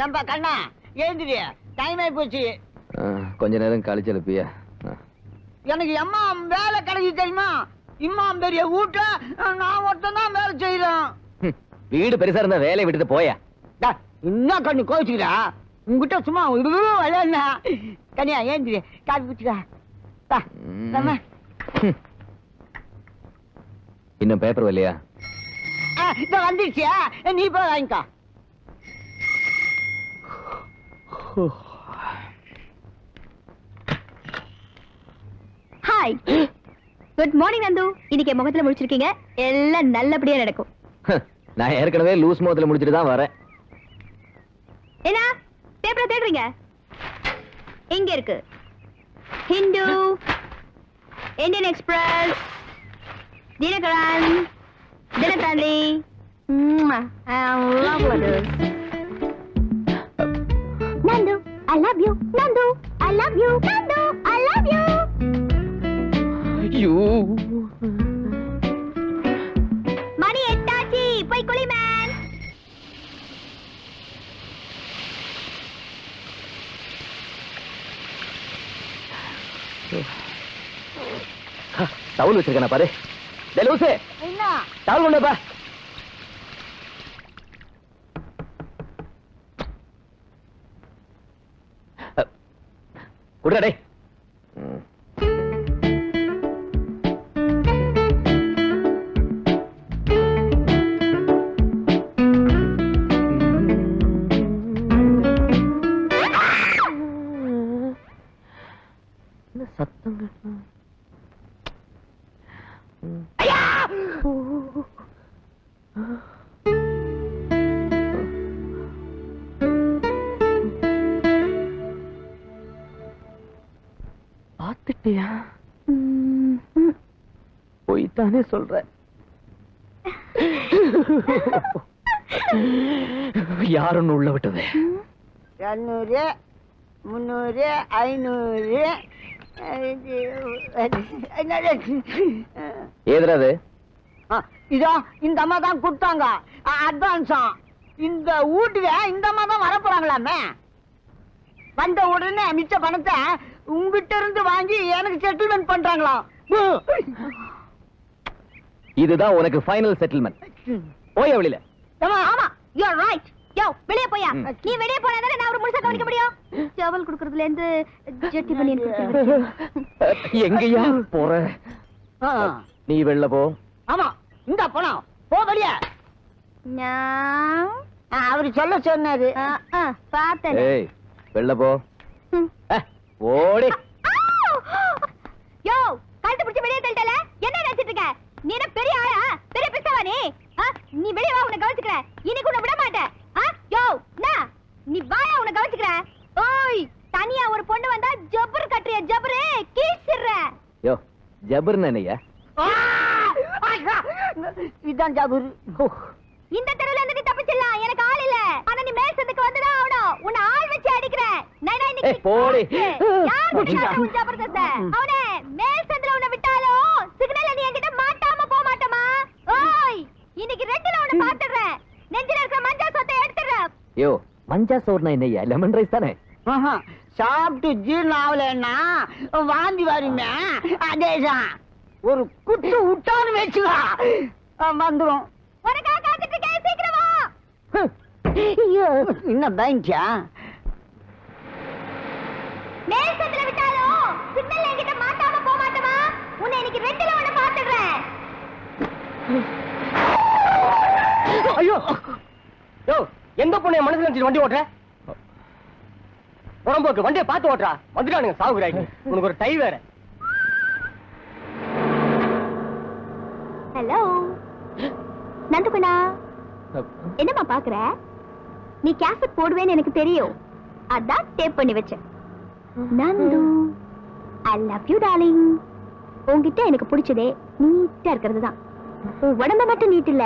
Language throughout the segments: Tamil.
ஏன்பா கண்ணா எழுந்துடு, டைம் ஆகி போச்சு. கொஞ்ச நேரம் கழிச்சு எழுப்பியா? எனக்கு எம்மா வேலை கிடைச்சி தெரியுமா? இம்மா பெரிய வீட்ட நான் ஒருத்தன் தான் வேலை செய்யறேன். வீடு பெருசா இருந்தா வேலையை விட்டுட்டு போயா? என்ன கண்ணு கோச்சுக்கிறா? உங்ககிட்ட சும்மா விளையாடுனா. கனியா ஏந்திரி, காப்பி குடிச்சுக்கா. இன்னும் பேப்பர் வரலையா? இப்ப வந்துருச்சியா, நீ போய் வாங்கிக்கோ. Hi, good morning Nandu. இன்னைக்கு முகத்துல முடிச்சிருக்கீங்க, எல்லாம் நல்லபடியா நடக்கும். நான் ஏற்கனவே லூஸ் முகத்துல முடிச்சிட்டு தான் வரேன். என்ன பேப்பரை தேடுறீங்க? இங்க இருக்கு. Hindu, Indian Express, Dinakaran, Dinathanthi. Nandu, I love you. Nandu, I love you. Nandu, I love you. You. மணி எட்டாச்சி, போய் குளி மேன். டவுல் வச்சிருக்கேன் பாரு. லூசு, என்ன டவுல் கொண்டு பா. குடுடா டேய். சத்தம் பாத்துட்டியா? போய்தானே சொல்ற. யாருன்னு உள்ள விட்டது? 200, 300, 500. ஏதுறாது? இதோ இந்த அம்மா தான் கொடுத்தாங்க அட்வான்ஸா. இந்த வீட்டுல இந்த அம்மா தான் வரப்போறாங்களாமே. வந்த உடனே மிச்ச பணத்தை உங்ககிட்ட இருந்து வாங்கி எனக்கு செட்டில்மெண்ட் பண்றாங்களாம். இதுதான் உனக்கு ஃபைனல் செட்டில்மெண்ட். போய் வெளியில. ஆமா, you are right. யோ, வெளிய போயா. நீ வெளிய போனா தானே நான் ஒரு முழுசா கவனிக்க முடியும். சேவல் குடுக்குறதுல இருந்து ஜெட்டி பனியன் குடுக்குறது. எங்கயா போற? நீ வெளில போ. ஆமா, இந்த பணம் போ வெளிய. அவரு சொல்ல சொன்னாரு. பார்த்தேன். ஏய், வெளில போ. ஓடி. யோ, கழுத்து பிடிச்சு வெளிய தள்ளிட்டல. என்ன நினைச்சிட்டு இருக்க? நீ என்ன பெரிய ஆளா? பெரிய பிஸ்தவா நீ? நீ வெளிய வா, உன்னை கவனிச்சுக்கிறேன். இன்னைக்கு உன்னை விட மாட்டேன். யோ, நீ வாயா, உன்னை கவனிச்சுக்கிறேன். ஓய், தனியா ஒரு பொண்ணு வந்தா ஜபர் கட்டுறிய, ஜபரு கீச்சிடுற. யோ, ஜபர்னு என்னையா? இதான் ஜபர். இந்த தெருவுல இருந்து நீ தப்பிச்சிடலாம், எனக்கு ஆள் இல்ல. ஆனா நீ மேல் சந்துக்கு வந்துதான் ஆகணும். உன்னை ஆள் வச்சு அடிக்கிறேன். நைனா இன்னைக்கு போடி. யார் குடிச்சாரு உன் ஜபர்தஸ்த? அவனே மேல் சந்துல உன்னை விட்டாலும் சிக்னல்ல நீ என்கிட்ட மாட்டாம போக மாட்டமா? ஓய், இன்னைக்கு ரெண்டுல உன்னை பாத்துறேன். நெஞ்சில இருக்கிற மஞ்சா சொத்தை எடுத்துறேன். யோ, மஞ்சா சோறுனா என்னையா? லெமன் ரைஸ் தானே? சாப்பிட்டு ஜீரணம் ஆகலன்னா வாந்தி வருமே, அதேதான். ஒரு குத்து விட்டான்னு வச்சுக்கா வந்துரும். உனக்காக காத்துட்டு இருக்கேன், சீக்கிரம் வா. இன்னும் பயந்துச்சா? மேல் சந்தில விட்டாலும் சிக்னல் என்கிட்ட மாட்டாம போக மாட்டமா? உன்னை இன்னைக்கு ரெண்டுல உன்னை பாத்துறேன். ஐயோ, யோ, எந்த பொண்ணு மனசுல நினைச்சு வண்டி ஓட்டுற? உடம்போக்கு வண்டியை பார்த்து ஓட்டுறா. வந்துட்டானுங்க சாகுறாங்க. உனக்கு ஒரு டை வேற. ஹலோ நந்துகுணா, என்னம்மா பாக்குற? நீ கேசட் போடுவேன்னு எனக்கு தெரியும், அதான் டேப் பண்ணி வச்சேன். Nandu, I love you darling. உன்கிட்ட எனக்கு பிடிச்சதே நீட்டா இருக்கிறது தான். உன் உடம்ப மட்டும் நீட் இல்ல,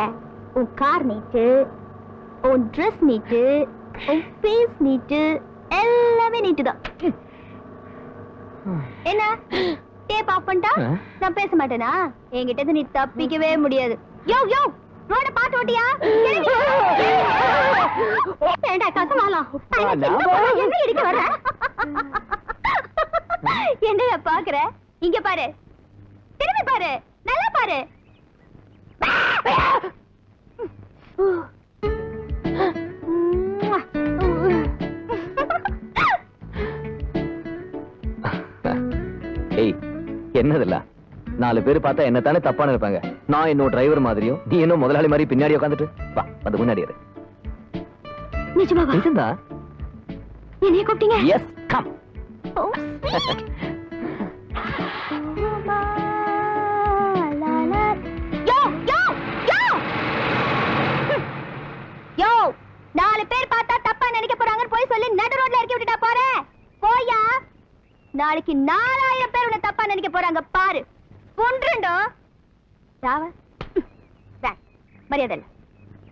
உன் கார் நீட்டு, உன் ட்ரெஸ் நீட்டு, உன் ஃபேஸ் நீட்டு, எல்லாமே நீட்டு தான். என்ன டேப் ஆஃப் பண்ணிட்டா நான் பேச மாட்டேனா? என்கிட்ட இருந்து நீ தப்பிக்கவே முடியாது. யோ யோ, ரோட பாத்து ஓட்டியா? ஏண்டா கசமால என்ன இடிக்க வர? என்னைய பாக்குற? இங்க பாரு, திரும்பி பாரு, நல்லா பாரு. ஏய், என்னதில்ல 4 பேர் பார்த்தா என்ன தானே தப்பா நினைப்பாங்க. நான் இன்னும் டிரைவர் மாதிரியும், நீ இன்னும் முதலாளி மாதிரி பின்னாடி உட்காந்துட்டு வா, வந்து முன்னாடி இரு. நிஜமாவா? நிஜம்தான். என்னைய கூப்பிட்டீங்க? S, come. யோ, 4 பேர் பார்த்தா தப்பா நினைக்க போறாங்கன்னு போய் சொல்லி நடு ரோட்ல இறக்கி விட்டுட்டா போறேன். போயா, நாளைக்கு 4000 பேர் உன்னை தப்பா நினைக்க போறாங்க பாரு. பொன்றுண்டோ ராவ மரியாதை இல்ல.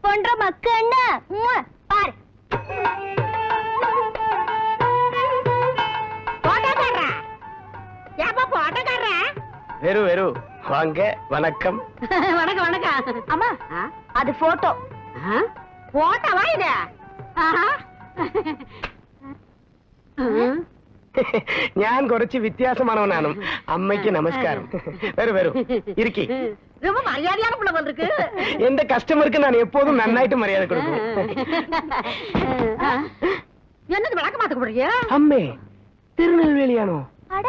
பொன்ற மக்கன்னா பாரு. வெறு வெறு வாங்க. வணக்கம். வணக்கம் வணக்கம். அம்மா, அது போட்டோ. போட்டோவா இது? ഞാൻ കുറച്ച് വ്യത്യാസമാണവനാണ്. അമ്മയ്ക്ക് നമസ്കാരം. വരൂ വരൂ ഇരിക്കി. ரொம்ப மரியாதையான புள்ள வந்திருக்கு. എന്റെ കസ്റ്റമർക്ക് ഞാൻ എപ്പോഴും നന്നായിട്ട് മര്യാദ കൊടുക്കും. என்னது விளக்க மாத்த போறீங்க? അമ്മേ, തിരുനെൽവേലിയാണോ? அட,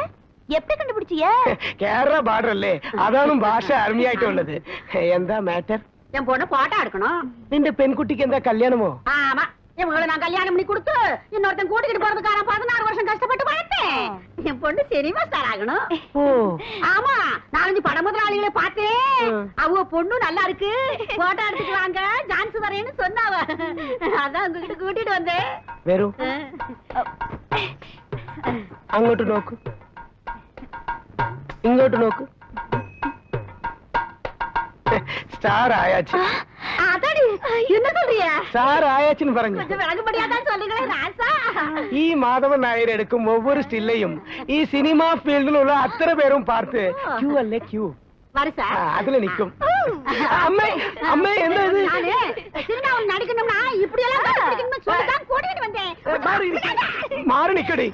எப்படி கண்டுபிடிச்சிய? കേരള ബാർഡർ അല്ലേ, അതാണ് ഭാഷ അരുമയായിട്ടുള്ളത്. എന്താ മാറ്റർ? என் பொண்ணு போட்டோ எடுக்கணும். നിന്റെ പെൺകുട്ടിക്ക് എന്താ കല്യാണമോ? ஆமா, இவங்களை நான் கல்யாணம் பண்ணி கொடுத்து இன்னொருத்தன் கூட்டிட்டு போறதுக்கான 16 வருஷம் கஷ்டப்பட்டு வளர்த்தேன். என் பொண்ணு சினிமா ஸ்டார் ஆகணும். ഓ, ஆமா, 4 பட முதலாளிகளை பார்த்தேன். அவங்க பொண்ணு நல்லா இருக்கு, போட்டோ எடுத்துக்குவாங்க, டான்ஸ் வரேன்னு சொன்னாவ. அதான் உங்ககிட்ட கூட்டிட்டு வந்தேன். വരൂ. അങ്ങോട്ട് നോക്കൂ, ഇങ്ങോട്ട് നോക്കൂ. സ്റ്റാർ ആയാച്ചു. அதாடி, என்ன சொல்றிய? സ്റ്റാർ ആയാച്ചെന്ന് പറഞ്ഞു. கொஞ்சம் விளங்கும்படியாதான் சொல்லுங்களேன் ராசா. ഈ മാധവൻ നായർ എടുക്കും ഒവ്വൊരു സ്റ്റില്ലയും ഈ സിനിമാ ഫീൽഡിലുള്ള അത്ര പേരും പാർത്ത് ക്യൂ അല്ലേ ക്യൂ வருஷா அதுல நிக்கும். அம்மே அம்மே என்ன இது? நானு சினிமாவில் நடிக்கணும்னா இப்படி எல்லாம் நடிக்கணும்னு சொல்லிதான் கூட்டிட்டு வந்தேன். மாறி நிக்கடி.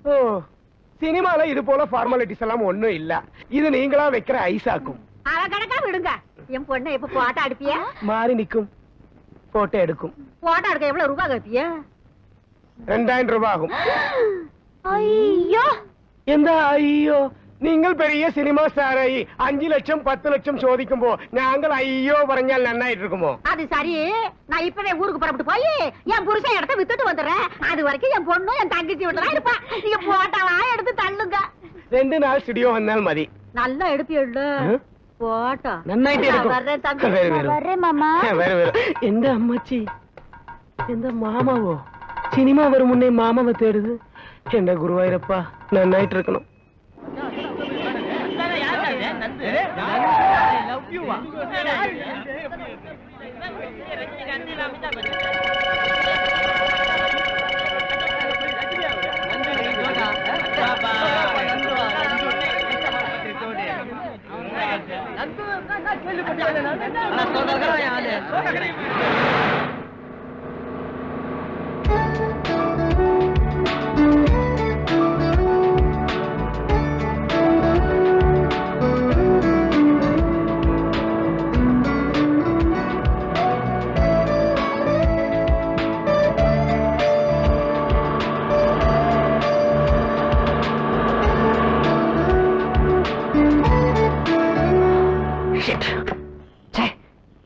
ஓ, சினிமால இது போல ஃபார்மாலிட்டிஸ் எல்லாம் ஒண்ணும் இல்ல. இது நீங்களா வைக்கிற ஐஸாக்கும். அவ கணக்கா விடுங்க. என் பொண்ணு எப்ப போட்டோ எடுப்பிய? மாறி நிக்கும், போட்டோ எடுக்கும். போட்டோ எடுக்க எவ்வளவு ரூபாய் கேட்பிய? 2000 ரூபாய் ஆகும். ஐயோ, എന്താ അയ്യോ? നിങ്ങൾ പെരിയ സിനിമ സ്റ്റാറായി 5 ലക്ഷം 10 ലക്ഷം ചോദിക്കുമ്പോ ഞങ്ങൾ അയ്യോ പറഞ്ഞാൽ നന്നായിട്ടിരിക്കുമോ? அது சரி, நான் இப்பவே ஊருக்கு புறப்பட்டு போய் என் புருஷன் இடத்த வித்துட்டு வந்துடுறேன். அது வரைக்கும் என் பொண்ணு என் தங்கச்சி விட்டுதான் இருப்பா. நீங்க போட்டோவா எடுத்து தள்ளுங்க. 2 நாள் ஸ்டுடியோ வந்தால் மதி. நல்லா எடுப்பியல்ல போட்டோ. നന്നായിട്ട് എടുക്കും. வர்றேன் தம்பி. വരൂ, വരൂ. வர்றேன் மாமா. വരൂ, വരൂ. എന്റെ അമ്മച്ചി, എന്റെ മാമാവോ? സിനിമ വരും മുന്നേ മാമാവ തേടുത്. എന്റെ ഗുരുവായൂരപ്പ നന്നായിട്ടിരിക്കണം.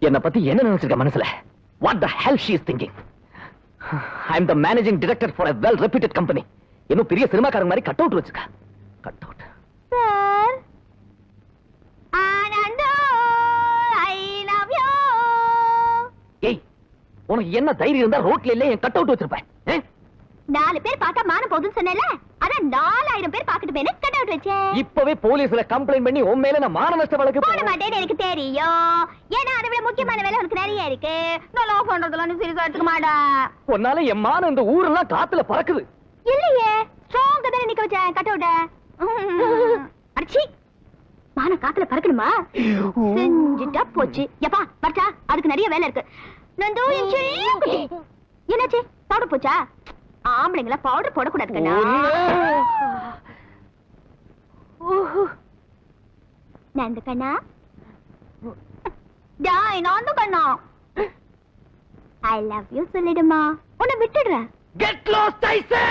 என்ன பத்தி என்ன நினைச்சிருக்க மனசுல? What the hell she is thinking? I am the managing director for a well reputed company. இன்னும் பெரிய சினிமாக்காரங்க மாதிரி கட் அவுட் வச்சிருக்க. Cut out. Sir, Anando, I love you. ஏய், உனக்கு என்ன தைரியம் இருந்தா ரோட்ல இல்ல என் கட் அவுட் வச்சிருப்பேன். 4 பேர் பார்த்தா மானம் போகுதுன்னு சொன்னேன்ல, அதான் 4000 பேர் பார்க்கட்டுமேனு கட் அவுட் வச்சேன். இப்பவே போலீஸ்ல கம்ப்ளைண்ட் பண்ணி உன் மேல நான் மான நஷ்ட வழக்கு போட மாட்டேன்னு எனக்கு தெரியும். ஏன்னா அதை விட முக்கியமான வேலை உனக்கு நிறைய இருக்கு. நான் லவ் பண்றதுல நீ சீரியஸா எடுத்துக்க மாட்டா. உன்னால என் மான இந்த ஊரெல்லாம் காத்துல பறக்குது. இல்லையே, ஸ்ட்ராங்கா தானே நிக்க வச்சேன் கட் அவுட்ட. அடிச்சி, மானம் காத்துல பறக்கணுமா? செஞ்சுட்டா போச்சு. எப்பா பர்ச்சா, அதுக்கு நிறைய வேலை இருக்கு. நந்து என் செல்ல குட்டி. என்னாச்சு பவுடர் போச்சா? ஆம்பளைங்களா பவுடர் போடக்கூடாது கண்ணா. நந்து கண்ணா, டாய் நான் தான் கண்ணா. ஐ லவ் யூ சொல்லிடுமா, உன்னை விட்டுடுறேன். Get lost, I say!